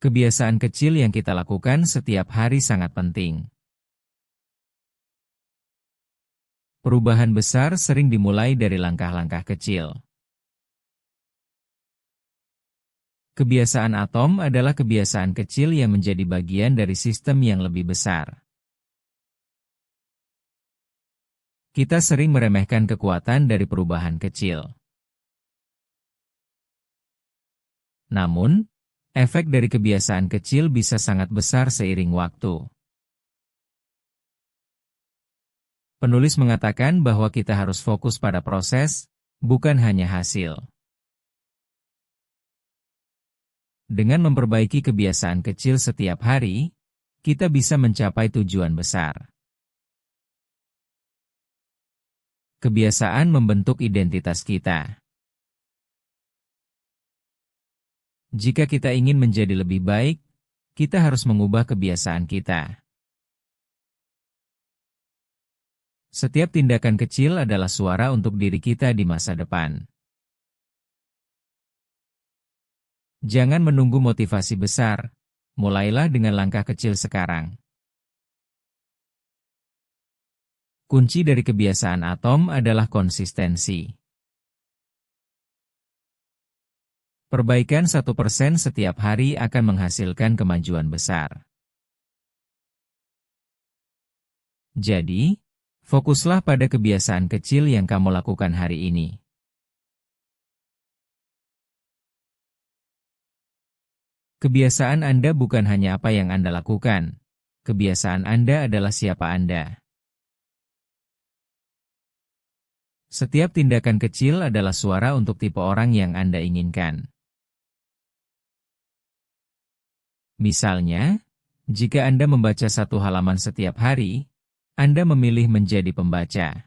Kebiasaan kecil yang kita lakukan setiap hari sangat penting. Perubahan besar sering dimulai dari langkah-langkah kecil. Kebiasaan atom adalah kebiasaan kecil yang menjadi bagian dari sistem yang lebih besar. Kita sering meremehkan kekuatan dari perubahan kecil. Namun, efek dari kebiasaan kecil bisa sangat besar seiring waktu. Penulis mengatakan bahwa kita harus fokus pada proses, bukan hanya hasil. Dengan memperbaiki kebiasaan kecil setiap hari, kita bisa mencapai tujuan besar. Kebiasaan membentuk identitas kita. Jika kita ingin menjadi lebih baik, kita harus mengubah kebiasaan kita. Setiap tindakan kecil adalah suara untuk diri kita di masa depan. Jangan menunggu motivasi besar, mulailah dengan langkah kecil sekarang. Kunci dari kebiasaan atom adalah konsistensi. Perbaikan 1% setiap hari akan menghasilkan kemajuan besar. Jadi, fokuslah pada kebiasaan kecil yang kamu lakukan hari ini. Kebiasaan Anda bukan hanya apa yang Anda lakukan. Kebiasaan Anda adalah siapa Anda. Setiap tindakan kecil adalah suara untuk tipe orang yang Anda inginkan. Misalnya, jika Anda membaca satu halaman setiap hari, Anda memilih menjadi pembaca.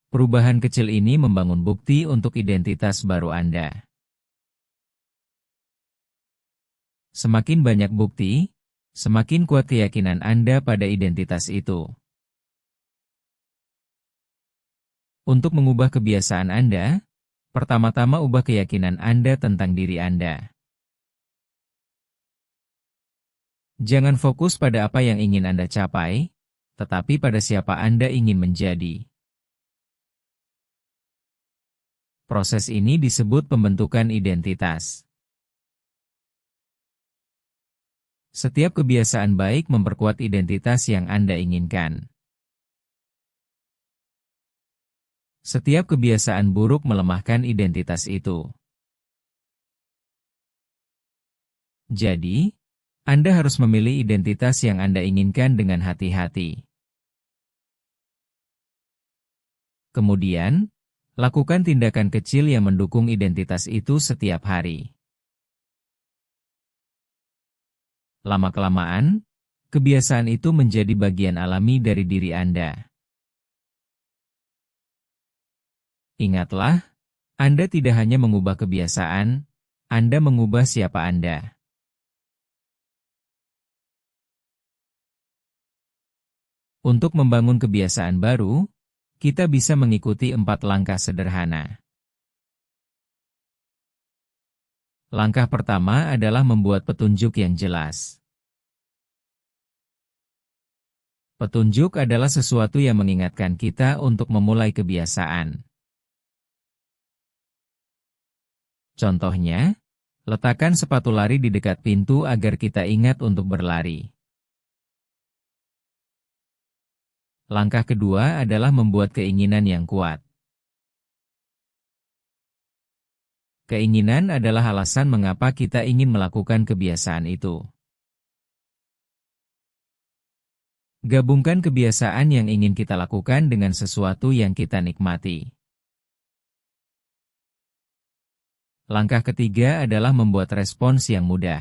Perubahan kecil ini membangun bukti untuk identitas baru Anda. Semakin banyak bukti, semakin kuat keyakinan Anda pada identitas itu. Untuk mengubah kebiasaan Anda, pertama-tama ubah keyakinan Anda tentang diri Anda. Jangan fokus pada apa yang ingin Anda capai, tetapi pada siapa Anda ingin menjadi. Proses ini disebut pembentukan identitas. Setiap kebiasaan baik memperkuat identitas yang Anda inginkan. Setiap kebiasaan buruk melemahkan identitas itu. Jadi, Anda harus memilih identitas yang Anda inginkan dengan hati-hati. Kemudian, lakukan tindakan kecil yang mendukung identitas itu setiap hari. Lama-kelamaan, kebiasaan itu menjadi bagian alami dari diri Anda. Ingatlah, Anda tidak hanya mengubah kebiasaan, Anda mengubah siapa Anda. Untuk membangun kebiasaan baru, kita bisa mengikuti 4 langkah sederhana. Langkah pertama adalah membuat petunjuk yang jelas. Petunjuk adalah sesuatu yang mengingatkan kita untuk memulai kebiasaan. Contohnya, letakkan sepatu lari di dekat pintu agar kita ingat untuk berlari. Langkah kedua adalah membuat keinginan yang kuat. Keinginan adalah alasan mengapa kita ingin melakukan kebiasaan itu. Gabungkan kebiasaan yang ingin kita lakukan dengan sesuatu yang kita nikmati. Langkah ketiga adalah membuat respons yang mudah.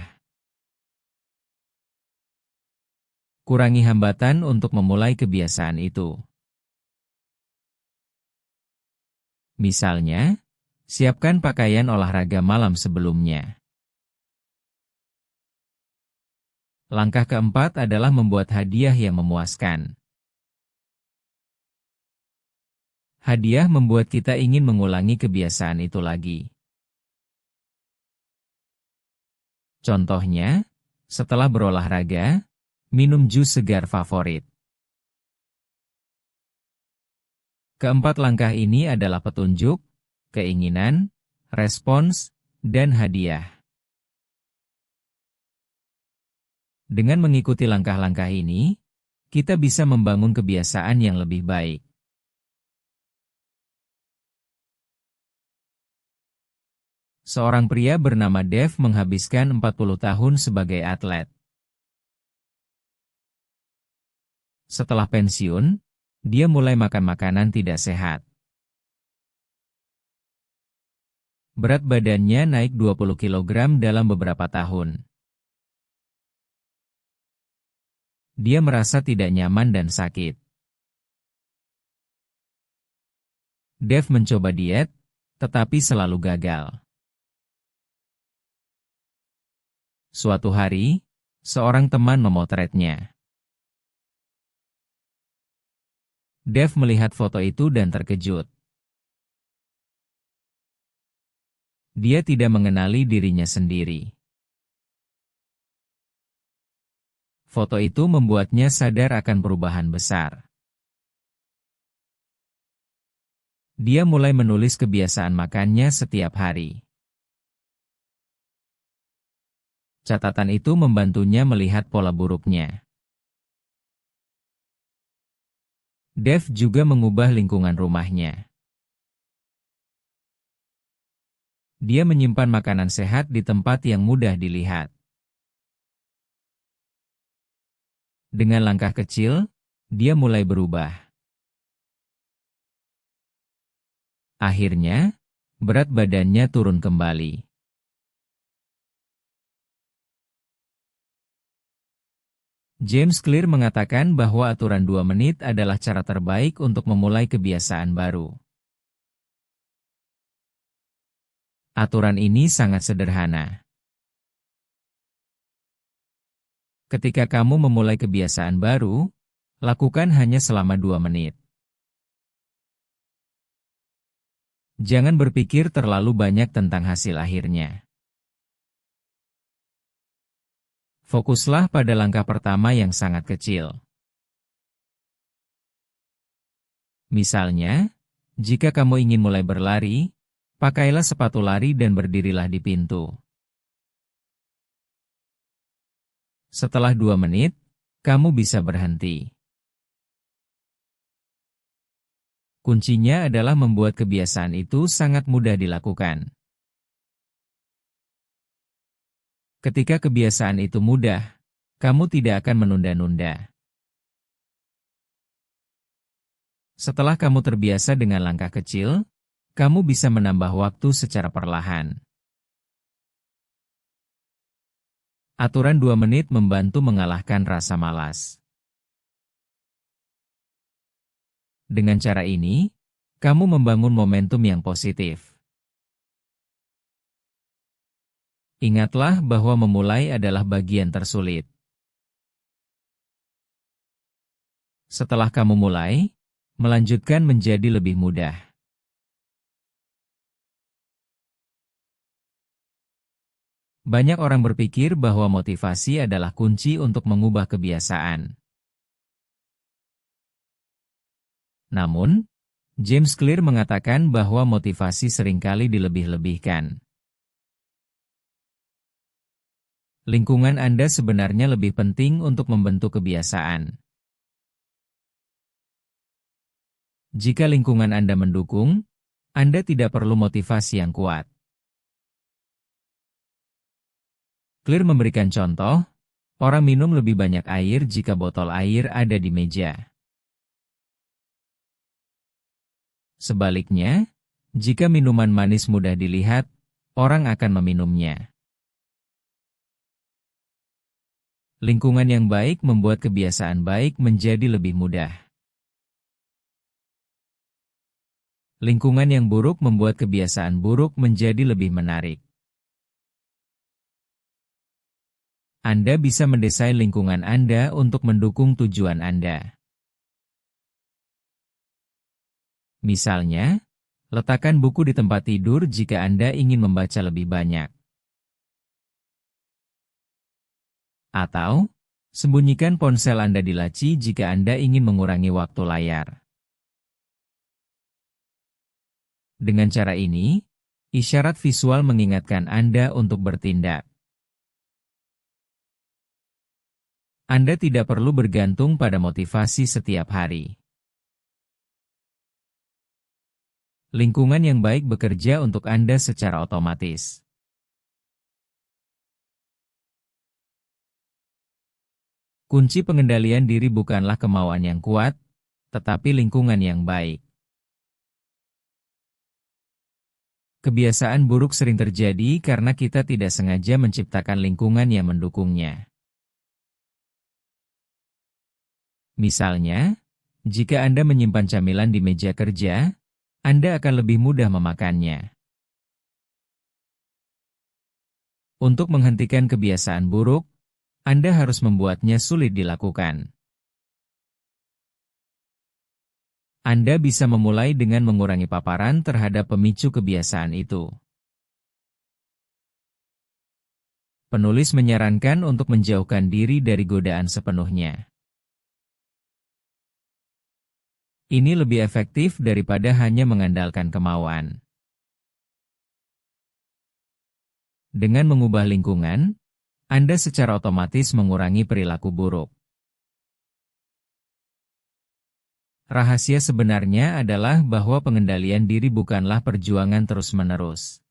Kurangi hambatan untuk memulai kebiasaan itu. Misalnya, siapkan pakaian olahraga malam sebelumnya. Langkah keempat adalah membuat hadiah yang memuaskan. Hadiah membuat kita ingin mengulangi kebiasaan itu lagi. Contohnya, setelah berolahraga, minum jus segar favorit. Keempat langkah ini adalah petunjuk, keinginan, respons, dan hadiah. Dengan mengikuti langkah-langkah ini, kita bisa membangun kebiasaan yang lebih baik. Seorang pria bernama Dave menghabiskan 40 tahun sebagai atlet. Setelah pensiun, dia mulai makan makanan tidak sehat. Berat badannya naik 20 kg dalam beberapa tahun. Dia merasa tidak nyaman dan sakit. Dave mencoba diet, tetapi selalu gagal. Suatu hari, seorang teman memotretnya. Dave melihat foto itu dan terkejut. Dia tidak mengenali dirinya sendiri. Foto itu membuatnya sadar akan perubahan besar. Dia mulai menulis kebiasaan makannya setiap hari. Catatan itu membantunya melihat pola buruknya. Dave juga mengubah lingkungan rumahnya. Dia menyimpan makanan sehat di tempat yang mudah dilihat. Dengan langkah kecil, dia mulai berubah. Akhirnya, berat badannya turun kembali. James Clear mengatakan bahwa aturan 2 menit adalah cara terbaik untuk memulai kebiasaan baru. Aturan ini sangat sederhana. Ketika kamu memulai kebiasaan baru, lakukan hanya selama 2 menit. Jangan berpikir terlalu banyak tentang hasil akhirnya. Fokuslah pada langkah pertama yang sangat kecil. Misalnya, jika kamu ingin mulai berlari, pakailah sepatu lari dan berdirilah di pintu. Setelah 2 menit, kamu bisa berhenti. Kuncinya adalah membuat kebiasaan itu sangat mudah dilakukan. Ketika kebiasaan itu mudah, kamu tidak akan menunda-nunda. Setelah kamu terbiasa dengan langkah kecil, kamu bisa menambah waktu secara perlahan. Aturan 2 menit membantu mengalahkan rasa malas. Dengan cara ini, kamu membangun momentum yang positif. Ingatlah bahwa memulai adalah bagian tersulit. Setelah kamu mulai, melanjutkan menjadi lebih mudah. Banyak orang berpikir bahwa motivasi adalah kunci untuk mengubah kebiasaan. Namun, James Clear mengatakan bahwa motivasi seringkali dilebih-lebihkan. Lingkungan Anda sebenarnya lebih penting untuk membentuk kebiasaan. Jika lingkungan Anda mendukung, Anda tidak perlu motivasi yang kuat. Clear memberikan contoh, orang minum lebih banyak air jika botol air ada di meja. Sebaliknya, jika minuman manis mudah dilihat, orang akan meminumnya. Lingkungan yang baik membuat kebiasaan baik menjadi lebih mudah. Lingkungan yang buruk membuat kebiasaan buruk menjadi lebih menarik. Anda bisa mendesain lingkungan Anda untuk mendukung tujuan Anda. Misalnya, letakkan buku di tempat tidur jika Anda ingin membaca lebih banyak. Atau, sembunyikan ponsel Anda di laci jika Anda ingin mengurangi waktu layar. Dengan cara ini, isyarat visual mengingatkan Anda untuk bertindak. Anda tidak perlu bergantung pada motivasi setiap hari. Lingkungan yang baik bekerja untuk Anda secara otomatis. Kunci pengendalian diri bukanlah kemauan yang kuat, tetapi lingkungan yang baik. Kebiasaan buruk sering terjadi karena kita tidak sengaja menciptakan lingkungan yang mendukungnya. Misalnya, jika Anda menyimpan camilan di meja kerja, Anda akan lebih mudah memakannya. Untuk menghentikan kebiasaan buruk, Anda harus membuatnya sulit dilakukan. Anda bisa memulai dengan mengurangi paparan terhadap pemicu kebiasaan itu. Penulis menyarankan untuk menjauhkan diri dari godaan sepenuhnya. Ini lebih efektif daripada hanya mengandalkan kemauan. Dengan mengubah lingkungan, Anda secara otomatis mengurangi perilaku buruk. Rahasia sebenarnya adalah bahwa pengendalian diri bukanlah perjuangan terus-menerus.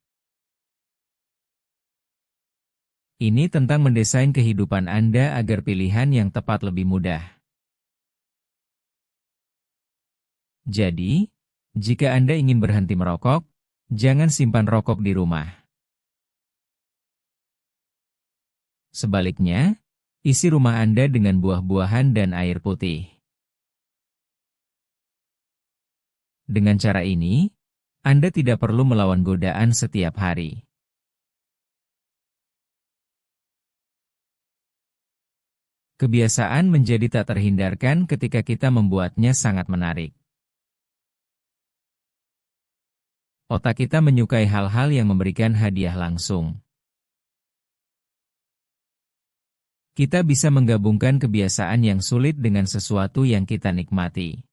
Ini tentang mendesain kehidupan Anda agar pilihan yang tepat lebih mudah. Jadi, jika Anda ingin berhenti merokok, jangan simpan rokok di rumah. Sebaliknya, isi rumah Anda dengan buah-buahan dan air putih. Dengan cara ini, Anda tidak perlu melawan godaan setiap hari. Kebiasaan menjadi tak terhindarkan ketika kita membuatnya sangat menarik. Otak kita menyukai hal-hal yang memberikan hadiah langsung. Kita bisa menggabungkan kebiasaan yang sulit dengan sesuatu yang kita nikmati.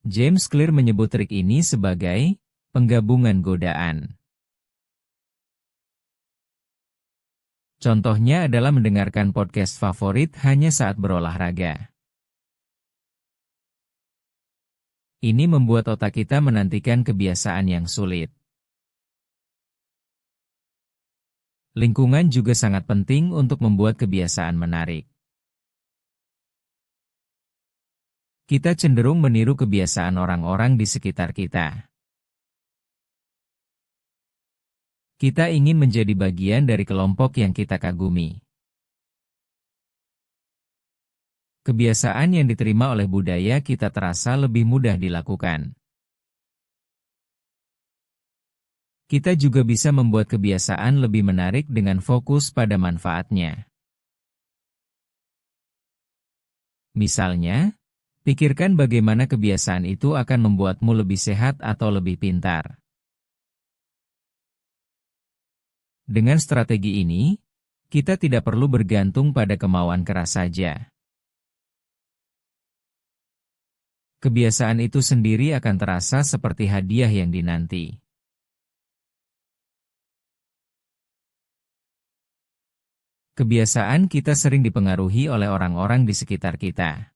James Clear menyebut trik ini sebagai penggabungan godaan. Contohnya adalah mendengarkan podcast favorit hanya saat berolahraga. Ini membuat otak kita menantikan kebiasaan yang sulit. Lingkungan juga sangat penting untuk membuat kebiasaan menarik. Kita cenderung meniru kebiasaan orang-orang di sekitar kita. Kita ingin menjadi bagian dari kelompok yang kita kagumi. Kebiasaan yang diterima oleh budaya kita terasa lebih mudah dilakukan. Kita juga bisa membuat kebiasaan lebih menarik dengan fokus pada manfaatnya. Misalnya, pikirkan bagaimana kebiasaan itu akan membuatmu lebih sehat atau lebih pintar. Dengan strategi ini, kita tidak perlu bergantung pada kemauan keras saja. Kebiasaan itu sendiri akan terasa seperti hadiah yang dinanti. Kebiasaan kita sering dipengaruhi oleh orang-orang di sekitar kita.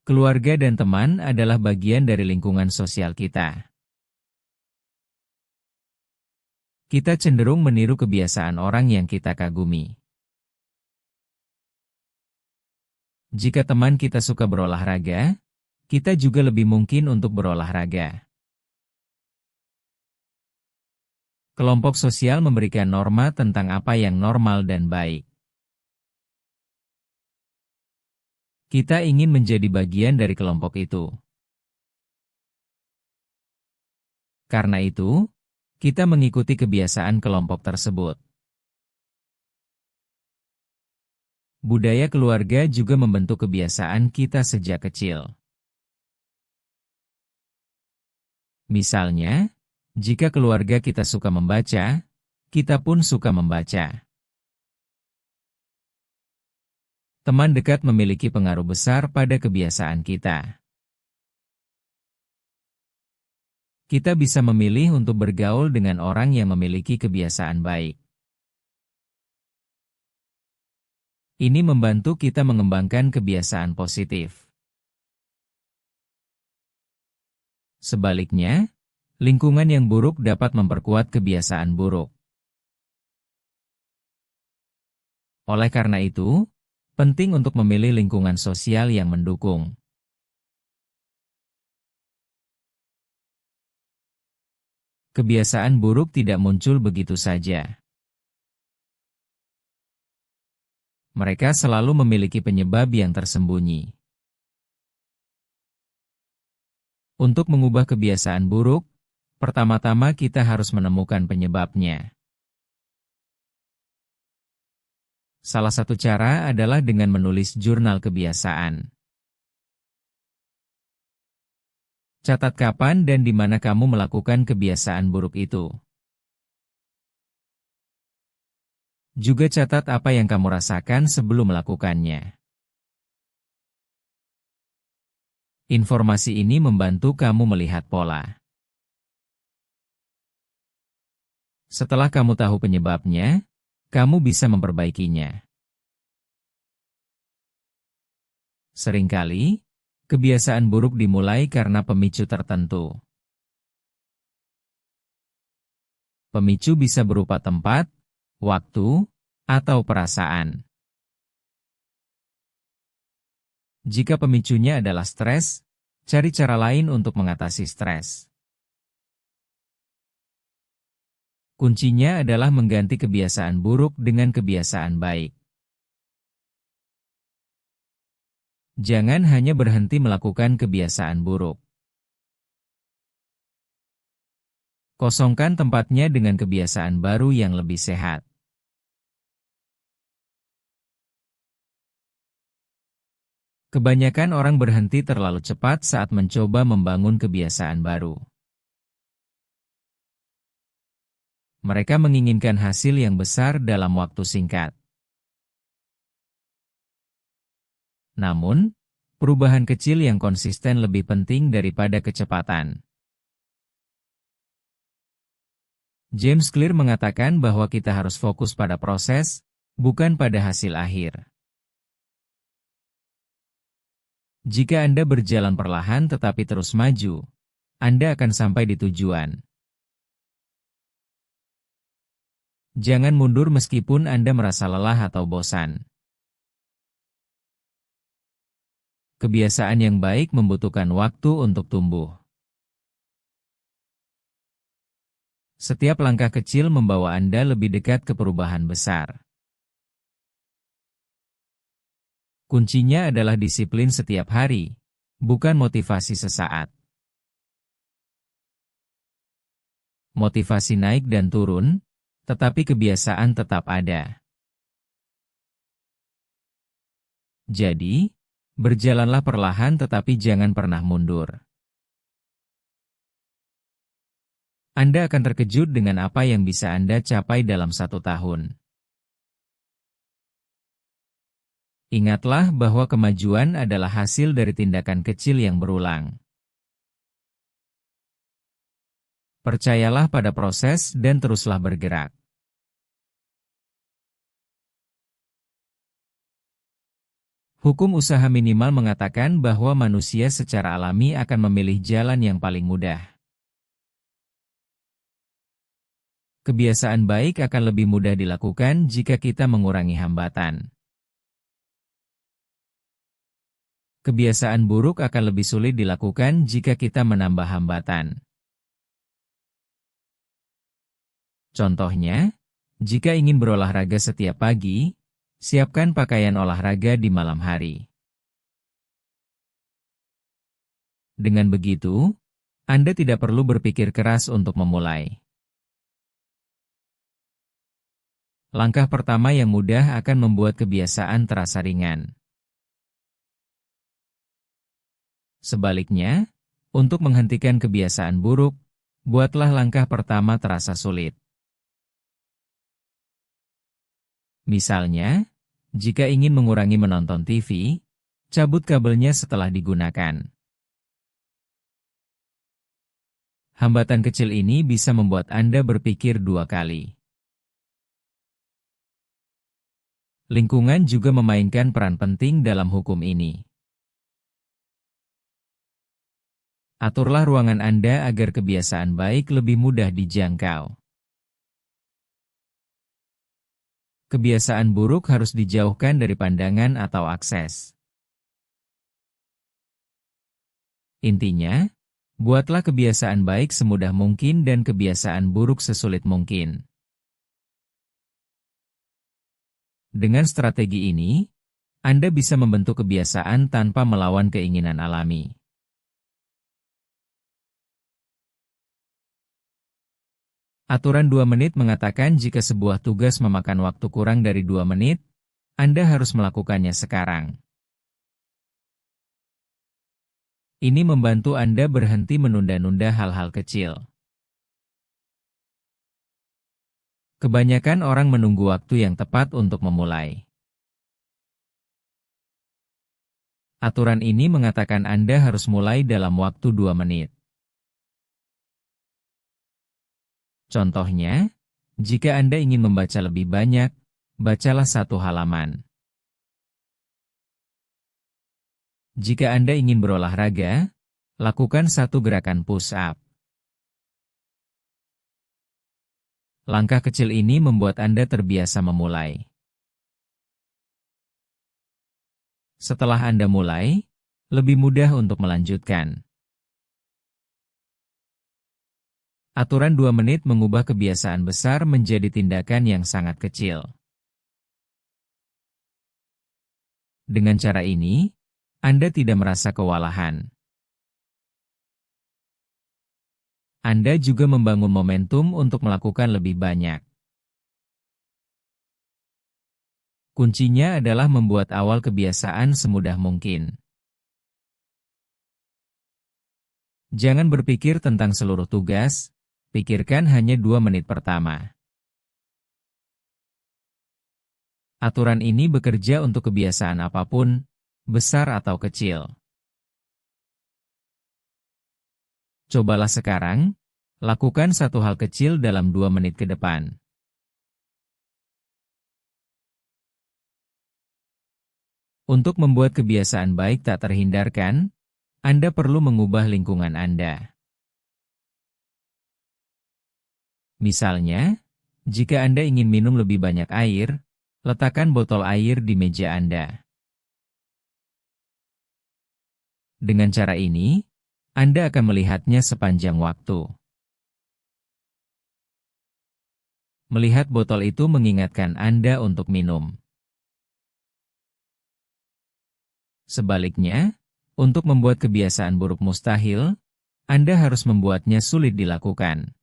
Keluarga dan teman adalah bagian dari lingkungan sosial kita. Kita cenderung meniru kebiasaan orang yang kita kagumi. Jika teman kita suka berolahraga, kita juga lebih mungkin untuk berolahraga. Kelompok sosial memberikan norma tentang apa yang normal dan baik. Kita ingin menjadi bagian dari kelompok itu. Karena itu, kita mengikuti kebiasaan kelompok tersebut. Budaya keluarga juga membentuk kebiasaan kita sejak kecil. Misalnya, Jika keluarga kita suka membaca, kita pun suka membaca. Teman dekat memiliki pengaruh besar pada kebiasaan kita. Kita bisa memilih untuk bergaul dengan orang yang memiliki kebiasaan baik. Ini membantu kita mengembangkan kebiasaan positif. Sebaliknya, lingkungan yang buruk dapat memperkuat kebiasaan buruk. Oleh karena itu, penting untuk memilih lingkungan sosial yang mendukung. Kebiasaan buruk tidak muncul begitu saja. Mereka selalu memiliki penyebab yang tersembunyi. Untuk mengubah kebiasaan buruk, pertama-tama kita harus menemukan penyebabnya. Salah satu cara adalah dengan menulis jurnal kebiasaan. Catat kapan dan di mana kamu melakukan kebiasaan buruk itu. Juga catat apa yang kamu rasakan sebelum melakukannya. Informasi ini membantu kamu melihat pola. Setelah kamu tahu penyebabnya, kamu bisa memperbaikinya. Seringkali, kebiasaan buruk dimulai karena pemicu tertentu. Pemicu bisa berupa tempat, waktu, atau perasaan. Jika pemicunya adalah stres, cari cara lain untuk mengatasi stres. Kuncinya adalah mengganti kebiasaan buruk dengan kebiasaan baik. Jangan hanya berhenti melakukan kebiasaan buruk. Kosongkan tempatnya dengan kebiasaan baru yang lebih sehat. Kebanyakan orang berhenti terlalu cepat saat mencoba membangun kebiasaan baru. Mereka menginginkan hasil yang besar dalam waktu singkat. Namun, perubahan kecil yang konsisten lebih penting daripada kecepatan. James Clear mengatakan bahwa kita harus fokus pada proses, bukan pada hasil akhir. Jika Anda berjalan perlahan tetapi terus maju, Anda akan sampai di tujuan. Jangan mundur meskipun Anda merasa lelah atau bosan. Kebiasaan yang baik membutuhkan waktu untuk tumbuh. Setiap langkah kecil membawa Anda lebih dekat ke perubahan besar. Kuncinya adalah disiplin setiap hari, bukan motivasi sesaat. Motivasi naik dan turun, tetapi kebiasaan tetap ada. Jadi, berjalanlah perlahan tetapi jangan pernah mundur. Anda akan terkejut dengan apa yang bisa Anda capai dalam 1 tahun. Ingatlah bahwa kemajuan adalah hasil dari tindakan kecil yang berulang. Percayalah pada proses dan teruslah bergerak. Hukum usaha minimal mengatakan bahwa manusia secara alami akan memilih jalan yang paling mudah. Kebiasaan baik akan lebih mudah dilakukan jika kita mengurangi hambatan. Kebiasaan buruk akan lebih sulit dilakukan jika kita menambah hambatan. Contohnya, jika ingin berolahraga setiap pagi, siapkan pakaian olahraga di malam hari. Dengan begitu, Anda tidak perlu berpikir keras untuk memulai. Langkah pertama yang mudah akan membuat kebiasaan terasa ringan. Sebaliknya, untuk menghentikan kebiasaan buruk, Buatlah langkah pertama terasa sulit. Misalnya, jika ingin mengurangi menonton TV, cabut kabelnya setelah digunakan. Hambatan kecil ini bisa membuat Anda berpikir dua kali. Lingkungan juga memainkan peran penting dalam hukum ini. Aturlah ruangan Anda agar kebiasaan baik lebih mudah dijangkau. Kebiasaan buruk harus dijauhkan dari pandangan atau akses. Intinya, buatlah kebiasaan baik semudah mungkin dan kebiasaan buruk sesulit mungkin. Dengan strategi ini, Anda bisa membentuk kebiasaan tanpa melawan keinginan alami. Aturan 2 menit mengatakan jika sebuah tugas memakan waktu kurang dari 2 menit, Anda harus melakukannya sekarang. Ini membantu Anda berhenti menunda-nunda hal-hal kecil. Kebanyakan orang menunggu waktu yang tepat untuk memulai. Aturan ini mengatakan Anda harus mulai dalam waktu 2 menit. Contohnya, jika Anda ingin membaca lebih banyak, bacalah 1 halaman. Jika Anda ingin berolahraga, lakukan 1 gerakan push-up. Langkah kecil ini membuat Anda terbiasa memulai. Setelah Anda mulai, lebih mudah untuk melanjutkan. Aturan 2 menit mengubah kebiasaan besar menjadi tindakan yang sangat kecil. Dengan cara ini, Anda tidak merasa kewalahan. Anda juga membangun momentum untuk melakukan lebih banyak. Kuncinya adalah membuat awal kebiasaan semudah mungkin. Jangan berpikir tentang seluruh tugas, pikirkan hanya 2 menit pertama. Aturan ini bekerja untuk kebiasaan apapun, besar atau kecil. Cobalah sekarang, lakukan 1 hal kecil dalam 2 menit ke depan. Untuk membuat kebiasaan baik tak terhindarkan, Anda perlu mengubah lingkungan Anda. Misalnya, jika Anda ingin minum lebih banyak air, letakkan botol air di meja Anda. Dengan cara ini, Anda akan melihatnya sepanjang waktu. Melihat botol itu mengingatkan Anda untuk minum. Sebaliknya, untuk membuat kebiasaan buruk mustahil, Anda harus membuatnya sulit dilakukan.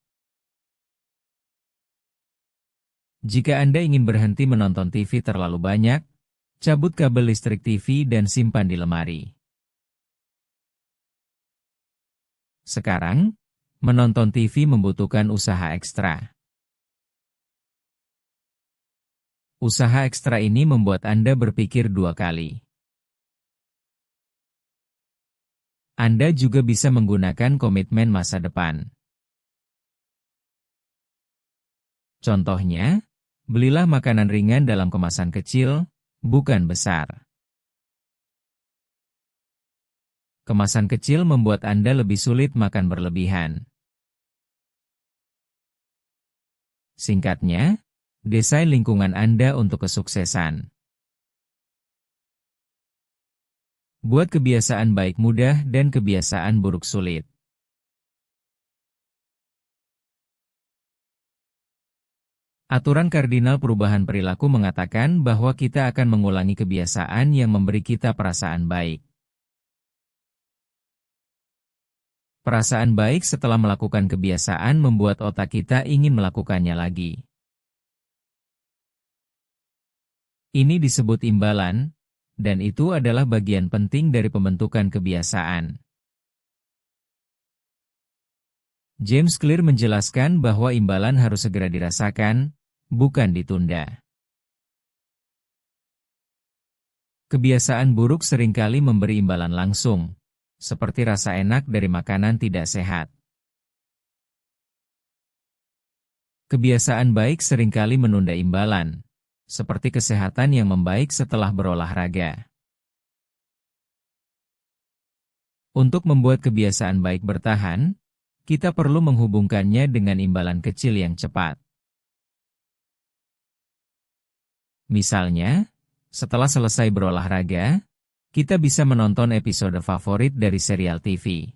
Jika Anda ingin berhenti menonton TV terlalu banyak, cabut kabel listrik TV dan simpan di lemari. Sekarang, menonton TV membutuhkan usaha ekstra. Usaha ekstra ini membuat Anda berpikir 2 kali. Anda juga bisa menggunakan komitmen masa depan. Contohnya, belilah makanan ringan dalam kemasan kecil, bukan besar. Kemasan kecil membuat Anda lebih sulit makan berlebihan. Singkatnya, desain lingkungan Anda untuk kesuksesan. Buat kebiasaan baik mudah dan kebiasaan buruk sulit. Aturan kardinal perubahan perilaku mengatakan bahwa kita akan mengulangi kebiasaan yang memberi kita perasaan baik. Perasaan baik setelah melakukan kebiasaan membuat otak kita ingin melakukannya lagi. Ini disebut imbalan, dan itu adalah bagian penting dari pembentukan kebiasaan. James Clear menjelaskan bahwa imbalan harus segera dirasakan, bukan ditunda. Kebiasaan buruk seringkali memberi imbalan langsung, seperti rasa enak dari makanan tidak sehat. Kebiasaan baik seringkali menunda imbalan, seperti kesehatan yang membaik setelah berolahraga. Untuk membuat kebiasaan baik bertahan, kita perlu menghubungkannya dengan imbalan kecil yang cepat. Misalnya, setelah selesai berolahraga, kita bisa menonton episode favorit dari serial TV.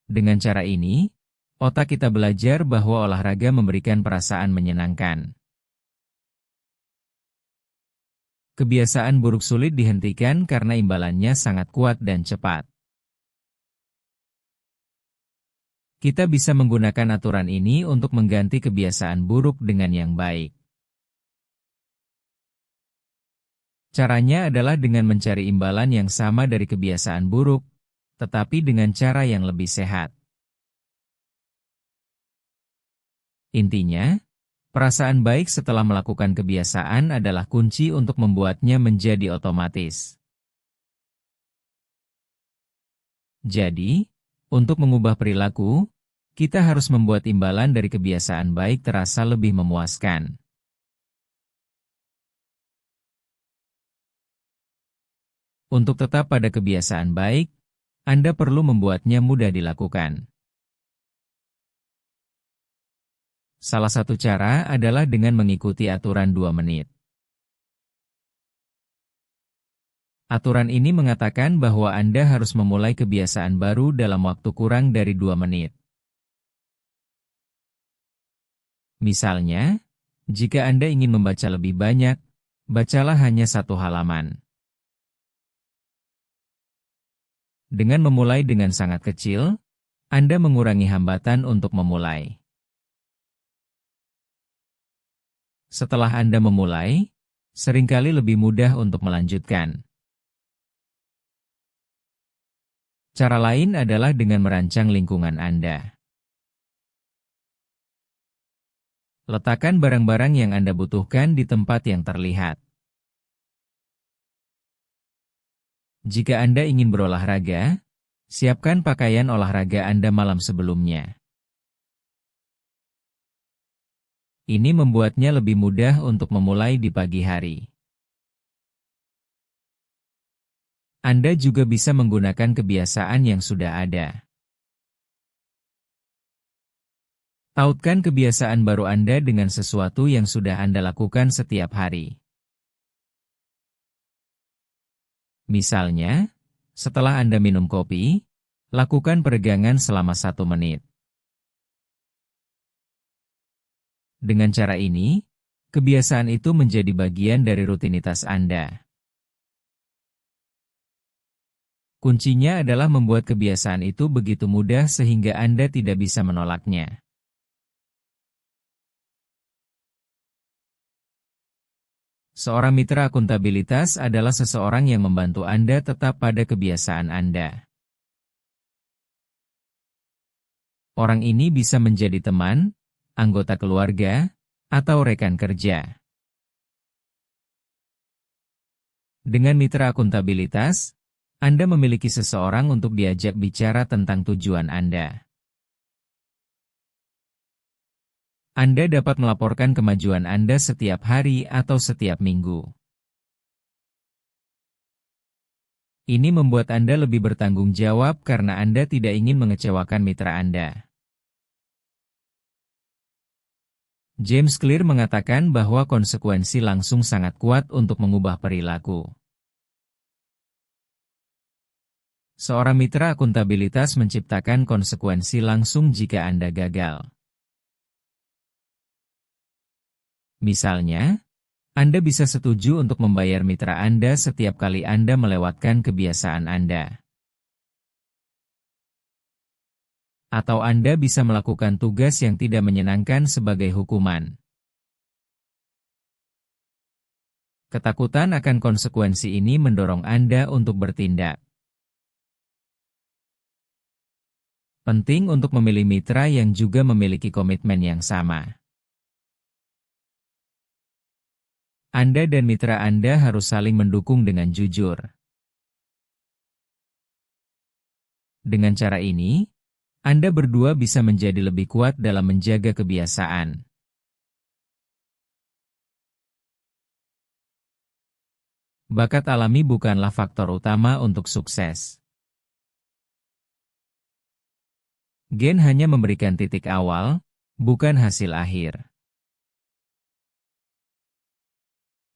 Dengan cara ini, otak kita belajar bahwa olahraga memberikan perasaan menyenangkan. Kebiasaan buruk sulit dihentikan karena imbalannya sangat kuat dan cepat. Kita bisa menggunakan aturan ini untuk mengganti kebiasaan buruk dengan yang baik. Caranya adalah dengan mencari imbalan yang sama dari kebiasaan buruk, tetapi dengan cara yang lebih sehat. Intinya, perasaan baik setelah melakukan kebiasaan adalah kunci untuk membuatnya menjadi otomatis. Jadi, untuk mengubah perilaku, kita harus membuat imbalan dari kebiasaan baik terasa lebih memuaskan. Untuk tetap pada kebiasaan baik, Anda perlu membuatnya mudah dilakukan. Salah satu cara adalah dengan mengikuti aturan 2 menit. Aturan ini mengatakan bahwa Anda harus memulai kebiasaan baru dalam waktu kurang dari 2 menit. Misalnya, jika Anda ingin membaca lebih banyak, bacalah hanya 1 halaman. Dengan memulai dengan sangat kecil, Anda mengurangi hambatan untuk memulai. Setelah Anda memulai, seringkali lebih mudah untuk melanjutkan. Cara lain adalah dengan merancang lingkungan Anda. Letakkan barang-barang yang Anda butuhkan di tempat yang terlihat. Jika Anda ingin berolahraga, siapkan pakaian olahraga Anda malam sebelumnya. Ini membuatnya lebih mudah untuk memulai di pagi hari. Anda juga bisa menggunakan kebiasaan yang sudah ada. Tautkan kebiasaan baru Anda dengan sesuatu yang sudah Anda lakukan setiap hari. Misalnya, setelah Anda minum kopi, lakukan peregangan selama 1 menit. Dengan cara ini, kebiasaan itu menjadi bagian dari rutinitas Anda. Kuncinya adalah membuat kebiasaan itu begitu mudah sehingga Anda tidak bisa menolaknya. Seorang mitra akuntabilitas adalah seseorang yang membantu Anda tetap pada kebiasaan Anda. Orang ini bisa menjadi teman, anggota keluarga, atau rekan kerja. Dengan mitra akuntabilitas, Anda memiliki seseorang untuk diajak bicara tentang tujuan Anda. Anda dapat melaporkan kemajuan Anda setiap hari atau setiap minggu. Ini membuat Anda lebih bertanggung jawab karena Anda tidak ingin mengecewakan mitra Anda. James Clear mengatakan bahwa konsekuensi langsung sangat kuat untuk mengubah perilaku. Seorang mitra akuntabilitas menciptakan konsekuensi langsung jika Anda gagal. Misalnya, Anda bisa setuju untuk membayar mitra Anda setiap kali Anda melewatkan kebiasaan Anda. Atau Anda bisa melakukan tugas yang tidak menyenangkan sebagai hukuman. Ketakutan akan konsekuensi ini mendorong Anda untuk bertindak. Penting untuk memilih mitra yang juga memiliki komitmen yang sama. Anda dan mitra Anda harus saling mendukung dengan jujur. Dengan cara ini, Anda berdua bisa menjadi lebih kuat dalam menjaga kebiasaan. Bakat alami bukanlah faktor utama untuk sukses. Gen hanya memberikan titik awal, bukan hasil akhir.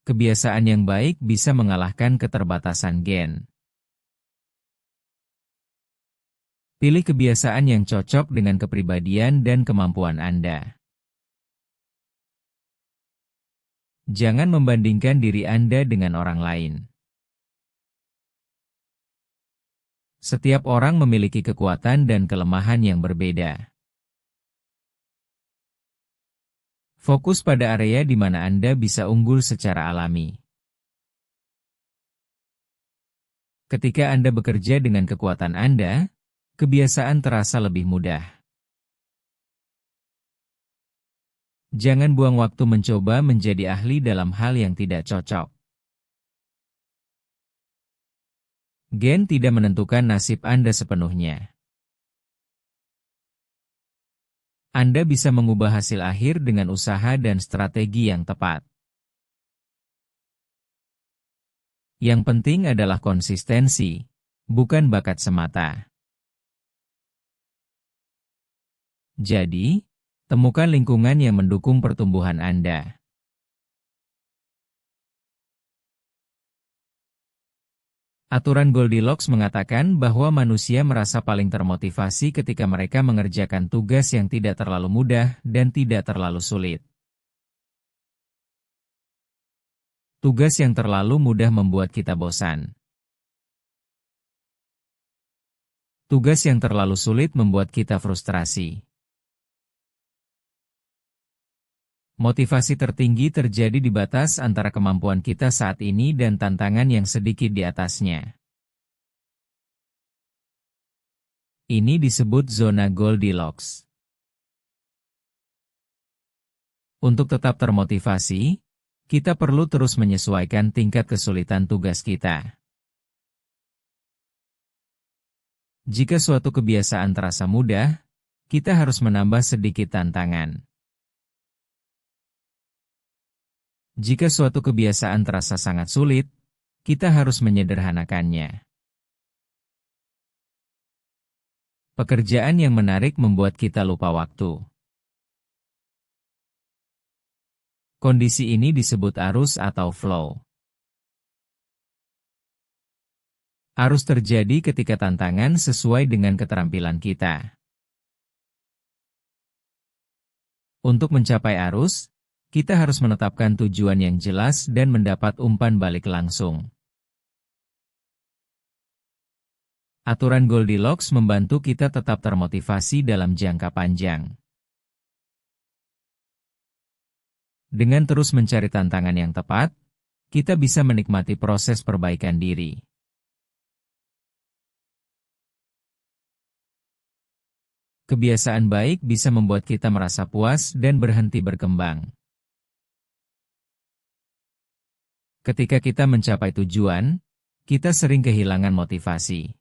Kebiasaan yang baik bisa mengalahkan keterbatasan gen. Pilih kebiasaan yang cocok dengan kepribadian dan kemampuan Anda. Jangan membandingkan diri Anda dengan orang lain. Setiap orang memiliki kekuatan dan kelemahan yang berbeda. Fokus pada area di mana Anda bisa unggul secara alami. Ketika Anda bekerja dengan kekuatan Anda, kebiasaan terasa lebih mudah. Jangan buang waktu mencoba menjadi ahli dalam hal yang tidak cocok. Gen tidak menentukan nasib Anda sepenuhnya. Anda bisa mengubah hasil akhir dengan usaha dan strategi yang tepat. Yang penting adalah konsistensi, bukan bakat semata. Jadi, temukan lingkungan yang mendukung pertumbuhan Anda. Aturan Goldilocks mengatakan bahwa manusia merasa paling termotivasi ketika mereka mengerjakan tugas yang tidak terlalu mudah dan tidak terlalu sulit. Tugas yang terlalu mudah membuat kita bosan. Tugas yang terlalu sulit membuat kita frustrasi. Motivasi tertinggi terjadi di batas antara kemampuan kita saat ini dan tantangan yang sedikit di atasnya. Ini disebut zona Goldilocks. Untuk tetap termotivasi, kita perlu terus menyesuaikan tingkat kesulitan tugas kita. Jika suatu kebiasaan terasa mudah, kita harus menambah sedikit tantangan. Jika suatu kebiasaan terasa sangat sulit, kita harus menyederhanakannya. Pekerjaan yang menarik membuat kita lupa waktu. Kondisi ini disebut arus atau flow. Arus terjadi ketika tantangan sesuai dengan keterampilan kita. Untuk mencapai arus, kita harus menetapkan tujuan yang jelas dan mendapat umpan balik langsung. Aturan Goldilocks membantu kita tetap termotivasi dalam jangka panjang. Dengan terus mencari tantangan yang tepat, kita bisa menikmati proses perbaikan diri. Kebiasaan baik bisa membuat kita merasa puas dan berhenti berkembang. Ketika kita mencapai tujuan, kita sering kehilangan motivasi.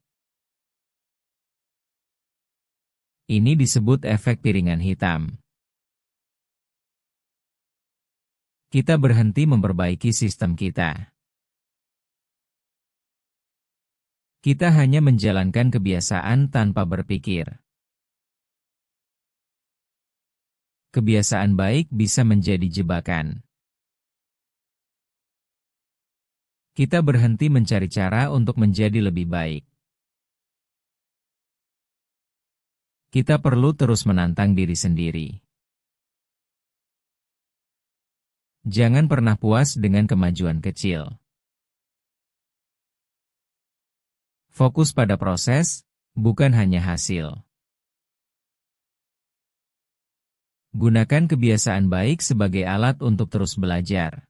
Ini disebut efek piringan hitam. Kita berhenti memperbaiki sistem kita. Kita hanya menjalankan kebiasaan tanpa berpikir. Kebiasaan baik bisa menjadi jebakan. Kita berhenti mencari cara untuk menjadi lebih baik. Kita perlu terus menantang diri sendiri. Jangan pernah puas dengan kemajuan kecil. Fokus pada proses, bukan hanya hasil. Gunakan kebiasaan baik sebagai alat untuk terus belajar.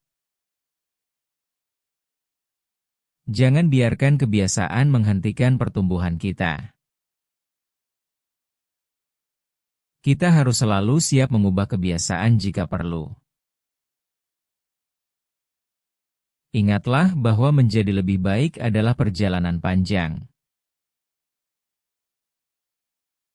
Jangan biarkan kebiasaan menghentikan pertumbuhan kita. Kita harus selalu siap mengubah kebiasaan jika perlu. Ingatlah bahwa menjadi lebih baik adalah perjalanan panjang.